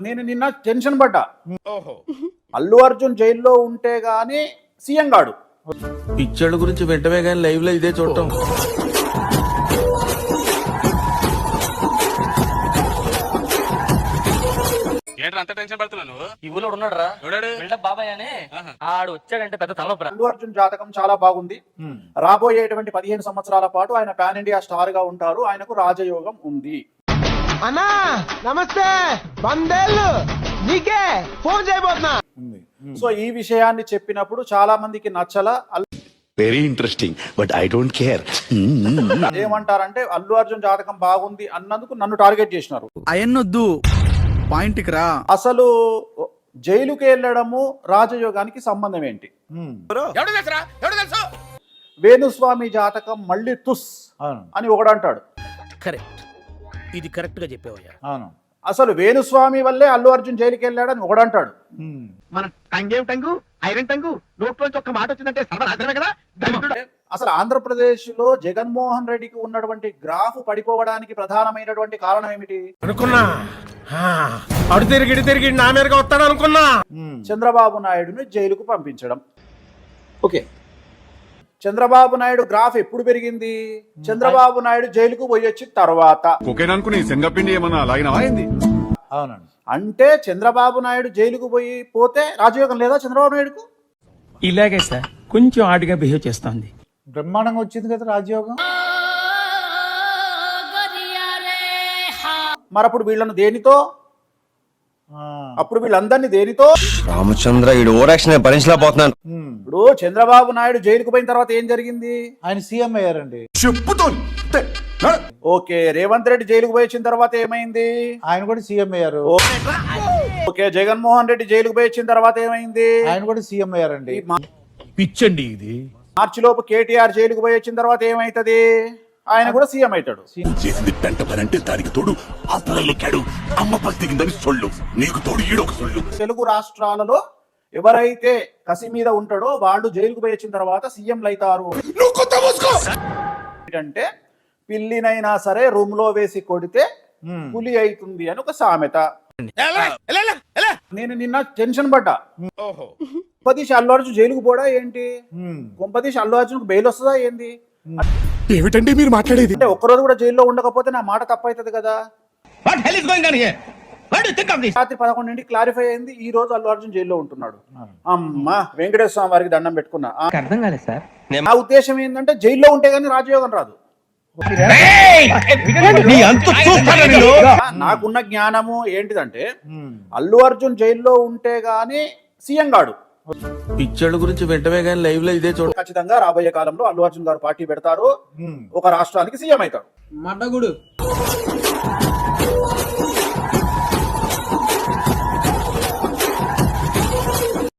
నేను నిన్న టెన్షన్ పడ్డా. అల్లు అర్జున్ జైల్లో ఉంటే గానీ సీఎం గాడు. పిక్చర్ల గురించి వెంటనే గానీ లైవ్ లో ఇదే చూడటం. అంత టెన్షన్ పడుతున్నాను. ఈ ఊళ్ళో ఉన్నాడు రా బిల్డప్ బాబాయ్ అని ఆడు వచ్చాడంటే పెద్ద తలనొప్పి. అల్లు అర్జున్ జాతకం చాలా బాగుంది. రాబోయేటువంటి 15 సంవత్సరాల పాటు ఆయన పాన్ ఇండియా స్టార్ గా ఉంటారు. ఆయనకు రాజయోగం ఉంది. అన్నా నమస్తే, వందేళ్ళు నీకే ఫోన్ చేయబోతున్నా. సో ఈ విషయాన్ని చెప్పినప్పుడు చాలా మందికి నచ్చల. Very interesting but I don't care. ఏమంటారంటే అల్లు అర్జున్ జాతకం బాగుంది అన్నందుకు నన్ను టార్గెట్ చేసినారు. అయన్నొద్దు, పాయింట్కి రా. అసలు జైలుకి వెళ్ళడము రాజయోగానికి సంబంధం ఏంటి? వేణుస్వామి జాతకం మళ్ళీ తుస్ అని ఒకడంటాడు. కరెక్ట్, ఇది కరెక్ట్ గా చెప్పావయ్యా. అవును, అసలు వేణుస్వామి వల్లే అల్లు అర్జున్ జైలుకి వెళ్ళాడని ఒకడంటాడు. మన టంగేం టంగు ఐరన్ టంగు నోట్లోంచి ఒక్క మాట వచ్చిందంటే సర్వనాశనమే కదా. అసలు ఆంధ్రప్రదేశ్ లో జగన్మోహన్ రెడ్డికి ఉన్నటువంటి గ్రాఫ్ పడిపోవడానికి ప్రధానమైనటువంటి కారణం ఏమిటి అనుకున్నా? అడు తిరిగి నా మీదగా వస్తాడు అనుకున్నా. చంద్రబాబు నాయుడుని జైలుకు పంపించడం. ఓకే, చంద్రబాబు నాయుడు గ్రాఫ్ ఎప్పుడు పెరిగింది? చంద్రబాబు నాయుడు జైలుకు పోయొచ్చిన తర్వాత. అవునండి. అంటే చంద్రబాబు నాయుడు జైలుకు పోతే రాజయోగం లేదా చంద్రబాబు నాయుడుకు? ఇలాగే సార్ కొంచెం ఆడిగా బిహేవ్ చేస్తుంది. బ్రహ్మాండంగా వచ్చింది కదా రాజయోగం. మరి అప్పుడు వీళ్ళను దేనితో, అప్పుడు వీళ్ళందరినీ దేనితో? రామచంద్ర ఈ ఓవరాక్షన్ భరించలేకపోతున్నాను. ఇప్పుడు చంద్రబాబు నాయుడు జైలుకు పోయిన తర్వాత ఏం జరిగింది? ఆయన సీఎం అయ్యారండి. ఓకే, రేవంత్ రెడ్డి జైలుకు పోయి వచ్చిన తర్వాత ఏమైంది? ఆయన కూడా సీఎం అయ్యారు. ఓకే, జగన్మోహన్ రెడ్డి జైలుకు పోయి వచ్చిన తర్వాత ఏమైంది? ఆయన కూడా సీఎం అయ్యారండి. పిచ్చండి ఇది. మార్చి లోపు కేటీఆర్ జైలుకు పోయి వచ్చిన తర్వాత ఏమైతుంది? ఆయన కూడా సీఎం అవుతాడు. చేసింది పెంట పని అంటే దానికి తోడు అప్పులెక్కాడు అమ్మ పత్తికిందని సొల్లు, నీకు తోడు ఈడొక సొల్లు. తెలుగు రాష్ట్రాలలో ఎవరైతే కసి మీద ఉంటాడో వాళ్ళు జైలుకు పోయి వచ్చిన తర్వాత సీఎంలు అవుతారు. అంటే పిల్లినైనా సరే రూమ్ లో వేసి కొడితే పులి అవుతుంది అని ఒక సామెత. నేను నిన్న టెన్షన్ పడ్డా. కొంపదీసి అల్లు అర్జున్ జైలుకు పోడా ఏంటి? కొంపదీసి అల్లు అర్జున్ బెయిల్ వస్తుందా ఏంది? ఏమిటండి మీరు మాట్లాడేది? అంటే ఒక్కరోజు కూడా జైల్లో ఉండకపోతే నా మాట తప్పవుతుంది కదా. రాత్రి 11 క్లారిఫై అయింది. ఈ రోజు అల్లు అర్జున్ జైల్లో ఉంటున్నాడు. అమ్మా వెంకటేశ్వర స్వామి వారికి దండం పెట్టుకున్నా. అర్థం కాలేదు సార్. నా ఉద్దేశం ఏంటంటే జైల్లో ఉంటే గానీ రాజయోగం రాదు. నాకున్న జ్ఞానము ఏంటిదంటే అల్లు అర్జున్ జైల్లో ఉంటే గానీ సీఎం గాడు. పిక్చర్ల గురించి వెంటనే గానీ లైవ్ లో ఇదే చూడ. ఖచ్చితంగా రాబోయే కాలంలో అల్లు అర్జున్ గారు పార్టీ పెడతారు. ఒక రాష్ట్రానికి సీఎం అవుతారు. మడ్డగుడు